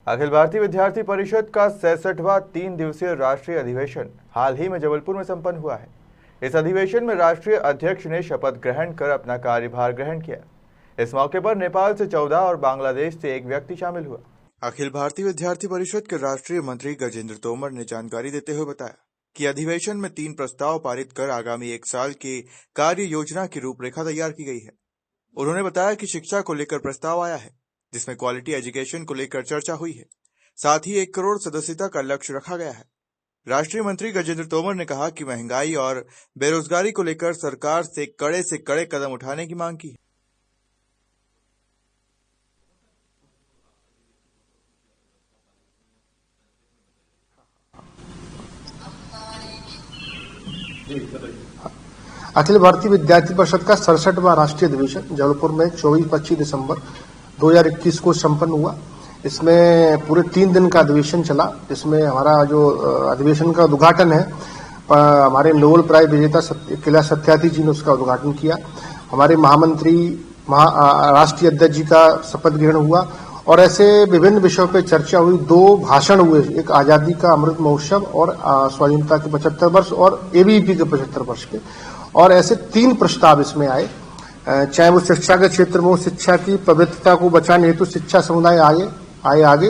अखिल भारतीय विद्यार्थी परिषद का 66वां 3 दिवसीय राष्ट्रीय अधिवेशन हाल ही में जबलपुर में संपन्न हुआ है। इस अधिवेशन में राष्ट्रीय अध्यक्ष ने शपथ ग्रहण कर अपना कार्यभार ग्रहण किया। इस मौके पर नेपाल से 14 और बांग्लादेश से एक व्यक्ति शामिल हुआ। अखिल भारतीय विद्यार्थी परिषद के राष्ट्रीय मंत्री गजेंद्र तोमर ने जानकारी देते हुए बताया कि अधिवेशन में 3 प्रस्ताव पारित कर आगामी 1 साल की कार्य योजना की रूपरेखा तैयार की गई है। उन्होंने बताया कि शिक्षा को लेकर प्रस्ताव आया है, जिसमें क्वालिटी एजुकेशन को लेकर चर्चा हुई है। साथ ही 1 करोड़ सदस्यता का लक्ष्य रखा गया है। राष्ट्रीय मंत्री गजेंद्र तोमर ने कहा कि महंगाई और बेरोजगारी को लेकर सरकार से कड़े कदम उठाने की मांग की है। अखिल भारतीय विद्यार्थी परिषद का 67वां राष्ट्रीय अधिवेशन जबलपुर में 24-25 दिसंबर 2021 को संपन्न हुआ। इसमें पूरे 3 दिन का अधिवेशन चला। इसमें हमारा जो अधिवेशन का उद्घाटन है, हमारे नोबेल प्राइज विजेता किला सत्यार्थी जी ने उसका उद्घाटन किया। हमारे महामंत्री राष्ट्रीय अध्यक्ष जी का शपथ ग्रहण हुआ और ऐसे विभिन्न विषयों पर चर्चा हुई। 2 भाषण हुए, एक आजादी का अमृत महोत्सव और स्वाधीनता के 75 वर्ष और एबीवीपी के 75 वर्ष के, और ऐसे 3 प्रस्ताव इसमें आए। चाहे वो शिक्षा के क्षेत्र में हो, शिक्षा की पवित्रता को बचाने हेतु शिक्षा समुदाय आगे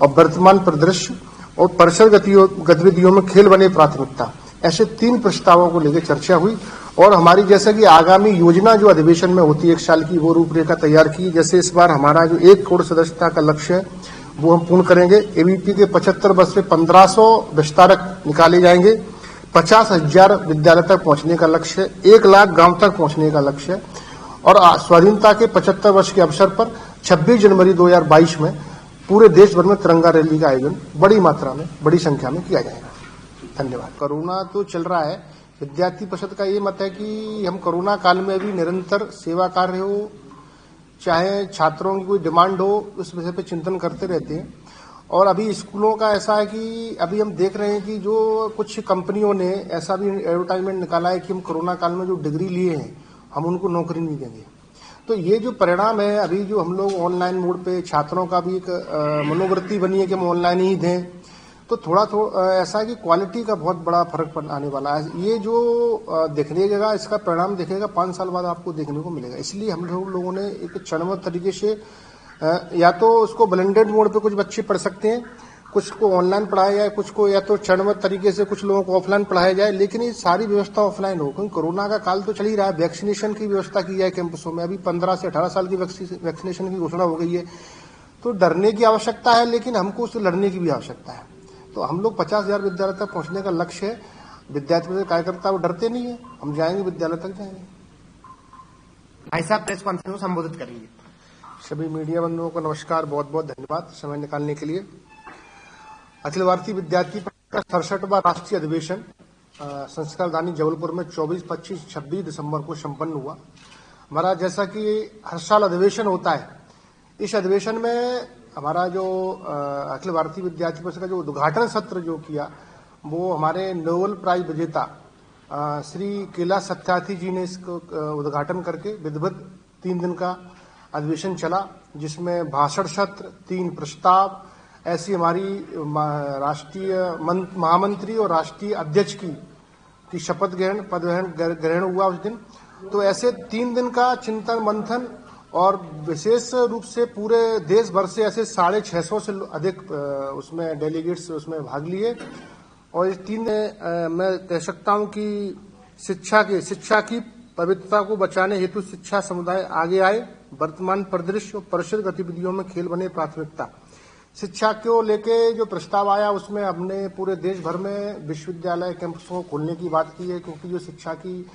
और वर्तमान परिदृश्य और परिसर गतिविधियों में खेल बने प्राथमिकता, ऐसे 3 प्रस्तावों को लेकर चर्चा हुई। और हमारी जैसे कि आगामी योजना जो अधिवेशन में होती है 1 साल की, वो रूपरेखा तैयार की। जैसे इस बार हमारा जो 1 करोड़ सदस्यता का लक्ष्य है वो हम पूर्ण करेंगे। एबीवीपी के 75 वर्ष में 1500 विस्तारक निकाले जाएंगे। 50,000 विद्यालय तक पहुंचने का लक्ष्य है। 1 लाख गांव तक पहुंचने का लक्ष्य है। और स्वाधीनता के 75 वर्ष के अवसर पर 26 जनवरी 2022 में पूरे देश भर में तिरंगा रैली का आयोजन बड़ी मात्रा में, बड़ी संख्या में किया जाएगा। धन्यवाद। कोरोना तो चल रहा है। विद्यार्थी परिषद का ये मत है कि हम कोरोना काल में भी निरंतर सेवा कार्य हो, चाहे छात्रों की कोई डिमांड हो, उस विषय पर चिंतन करते रहते हैं। और अभी स्कूलों का ऐसा है कि अभी हम देख रहे हैं कि जो कुछ कंपनियों ने ऐसा भी एडवर्टाइजमेंट निकाला है कि हम कोरोना काल में जो डिग्री लिए हैं हम उनको नौकरी नहीं देंगे। तो ये जो परिणाम है, अभी जो हम लोग ऑनलाइन मोड पे, छात्रों का भी एक मनोवृत्ति बनी है कि हम ऑनलाइन ही दें, तो थोड़ा ऐसा है कि क्वालिटी का बहुत बड़ा फर्क आने वाला है। ये जो दिखेगा, इसका परिणाम दिखेगा 5 साल बाद आपको देखने को मिलेगा। इसलिए हम लोगों ने एक चरणबद्ध तरीके से या तो उसको ब्लेंडेड मोड पे कुछ बच्चे पढ़ सकते हैं, कुछ को ऑनलाइन पढ़ाया जाए, कुछ को या तो चरणबद्ध तरीके से कुछ लोगों को ऑफलाइन पढ़ाया जाए, लेकिन ये सारी व्यवस्था ऑफलाइन हो, क्योंकि कोरोना का काल तो चल ही रहा है। वैक्सीनेशन की व्यवस्था की जाए कैंपसों में। अभी 15 से 18 साल की वैक्सीनेशन की घोषणा हो गई है। तो डरने की आवश्यकता है, लेकिन हमको उससे लड़ने की भी आवश्यकता है। तो हम लोग 50,000 विद्यालय तक पहुंचने का लक्ष्य है। विद्यार्थी कार्यकर्ता वो डरते नहीं है, हम जाएंगे, विद्यालय तक जाएंगे। भाई साहब प्रेस कॉन्फ्रेंस को संबोधित करेंगे। सभी मीडिया बंधुओं को नमस्कार, बहुत बहुत धन्यवाद समय निकालने के लिए। अखिल भारतीय विद्यार्थी परिषद का 67वां राष्ट्रीय अधिवेशन संस्कार राजधानी जबलपुर में 24, 25, 26 दिसंबर को संपन्न हुआ। हमारा जैसा कि हर साल अधिवेशन होता है, इस अधिवेशन में हमारा जो अखिल भारतीय विद्यार्थी परिषद का जो उद्घाटन सत्र जो किया, वो हमारे नोबेल प्राइज विजेता श्री किला सत्यार्थी जी ने इसको उद्घाटन करके विधिवत 3 दिन का अधिवेशन चला, जिसमें भाषण सत्र, 3 प्रस्ताव, ऐसी हमारी राष्ट्रीय महामंत्री और राष्ट्रीय अध्यक्ष की शपथ ग्रहण हुआ उस दिन। तो ऐसे 3 दिन का चिंतन मंथन, और विशेष रूप से पूरे देश भर से ऐसे 650 से अधिक उसमें डेलीगेट्स उसमें भाग लिए। और इस 3 मैं कह सकता हूं कि शिक्षा की पवित्रता को बचाने हेतु शिक्षा समुदाय आगे आए, वर्तमान परिदृश्य और परिसर गतिविधियों में खेल बने प्राथमिकता। शिक्षा को लेके जो प्रस्ताव आया, उसमें हमने पूरे देश भर में विश्वविद्यालय कैंपसों को खोलने की बात की है, क्योंकि जो शिक्षा की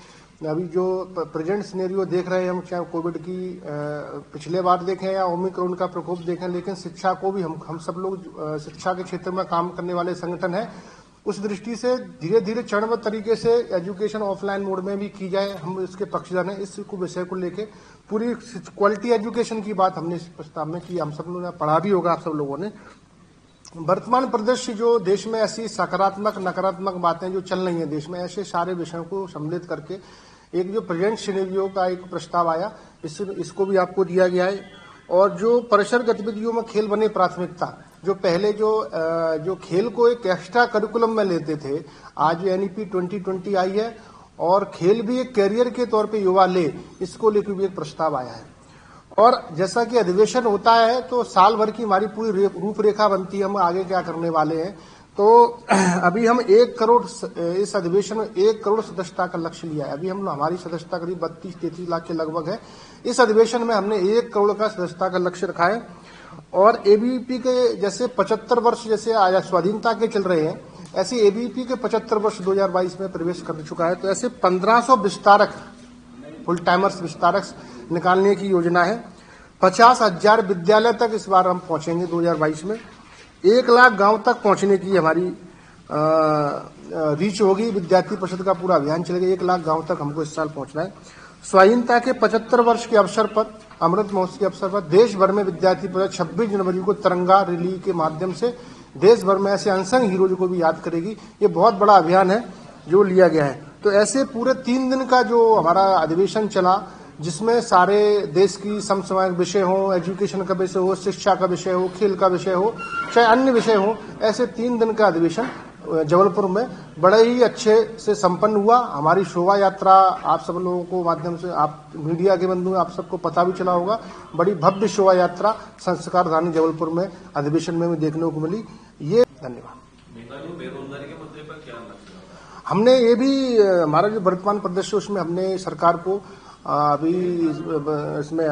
अभी जो प्रेजेंट सिनेरियो देख रहे हैं हम, चाहे कोविड की पिछले बार देखें या ओमिक्रॉन का प्रकोप देखें, लेकिन शिक्षा को भी हम सब लोग शिक्षा के क्षेत्र में काम करने वाले संगठन है, उस दृष्टि से धीरे धीरे चरणबद्ध तरीके से एजुकेशन ऑफलाइन मोड में भी की जाए, हम इसके पक्षधर हैं। इस विषय को लेके पूरी क्वालिटी एजुकेशन की बात हमने इस प्रस्ताव में की। हम सब लोगों ने पढ़ा भी होगा, आप सब लोगों ने। वर्तमान परिदृश्य जो देश में ऐसी सकारात्मक नकारात्मक बातें जो चल रही हैं देश में, ऐसे सारे विषयों को सम्मिलित करके एक जो प्रेजेंट सिनेरियो का एक प्रस्ताव आया, इसको भी आपको दिया गया है। और जो परिसर गतिविधियों में खेल बने प्राथमिकता, जो पहले जो खेल को एक एक्स्ट्रा करिकुलम में लेते थे, आज एनईपी 2020 आई है और खेल भी एक कैरियर के तौर पे युवा ले, इसको लेकर भी एक प्रस्ताव आया है। और जैसा कि अधिवेशन होता है तो साल भर की हमारी पूरी रूपरेखा बनती है, हम आगे क्या करने वाले हैं। तो अभी हम 1 करोड़ इस अधिवेशन में 1 करोड़ सदस्यता का लक्ष्य लिया है। अभी हमारी सदस्यता करीब 32-33 लाख के लगभग है। इस अधिवेशन में हमने 1 करोड़ का सदस्यता का लक्ष्य रखा है। और एबीवीपी के जैसे 75 वर्ष जैसे आज स्वाधीनता के चल रहे हैं, ऐसे एबीवीपी के 75 वर्ष 2022 में प्रवेश कर चुका है। तो ऐसे 1500 विस्तारक, फुल टाइमर्स विस्तारक निकालने की योजना है। 50,000 विद्यालय तक इस बार हम पहुंचेंगे 2022 में। 1 लाख गांव तक पहुंचने की हमारी रीच होगी। विद्यार्थी परिषद का पूरा अभियान चलेगा। 1 लाख गांव तक हमको इस साल पहुंचना है। स्वाधीनता के 75 वर्ष के अवसर पर, अमृत महोत्सव के अवसर पर देश भर में विद्यार्थी परिषद 26 जनवरी को तिरंगा रैली के माध्यम से देश भर में ऐसे अनसंग हीरोज को भी याद करेगी। ये बहुत बड़ा अभियान है जो लिया गया है। तो ऐसे पूरे 3 दिन का जो हमारा अधिवेशन चला, जिसमें सारे देश की समसामयिक विषय हो, एजुकेशन का विषय हो, शिक्षा का विषय हो, खेल का विषय हो, चाहे अन्य विषय हो, ऐसे 3 दिन का अधिवेशन जबलपुर में बड़े ही अच्छे से संपन्न हुआ। हमारी शोभा यात्रा आप सब लोगों को माध्यम से, आप मीडिया के बंधु आप सबको पता भी चला होगा, बड़ी भव्य शोभा यात्रा संस्कार धानी जबलपुर में अधिवेशन में भी देखने को मिली। ये धन्यवाद। बेरोजगारी के मुद्दे पर क्या लक्ष्य? हमने ये भी, हमारा जो वर्तमान प्रदेश है उसमें हमने सरकार को अभी इसमें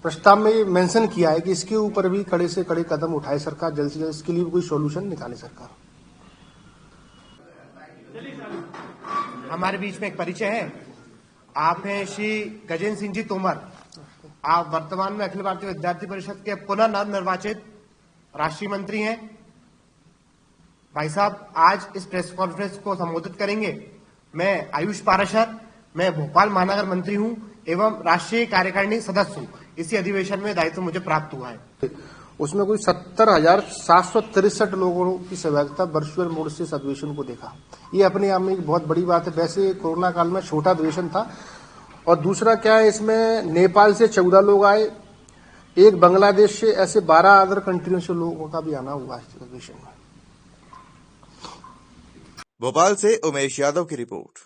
प्रस्ताव में मेंशन किया है कि इसके ऊपर भी कड़े से कड़े कदम उठाए सरकार, जल्द से जल्द इसके लिए कोई सॉल्यूशन निकाले सरकार। हमारे बीच में एक परिचय है। आप हैं श्री गजेंद्र सिंह जी तोमर। आप वर्तमान में अखिल भारतीय विद्यार्थी परिषद के पुनः नवनिर्वाचित राष्ट्रीय मंत्री हैं। भाई साहब आज इस प्रेस कॉन्फ्रेंस को संबोधित करेंगे। मैं आयुष पाराशर, मैं भोपाल महानगर मंत्री हूं एवं राष्ट्रीय कार्यकारिणी सदस्य हूं। इसी अधिवेशन में दायित्व मुझे प्राप्त हुआ है। उसमें कोई 70,763 लोगों की सहभागिता वर्चुअल मोड से इस अधिवेशन को देखा। ये अपने आप में एक बहुत बड़ी बात है। वैसे कोरोना काल में छोटा अधिवेशन था। और दूसरा क्या है, इसमें नेपाल से 14 लोग आए, एक बांग्लादेश से, ऐसे 12 अदर कंट्रियों से लोगों का भी आना हुआ इस अधिवेशन में। भोपाल से उमेश यादव की रिपोर्ट।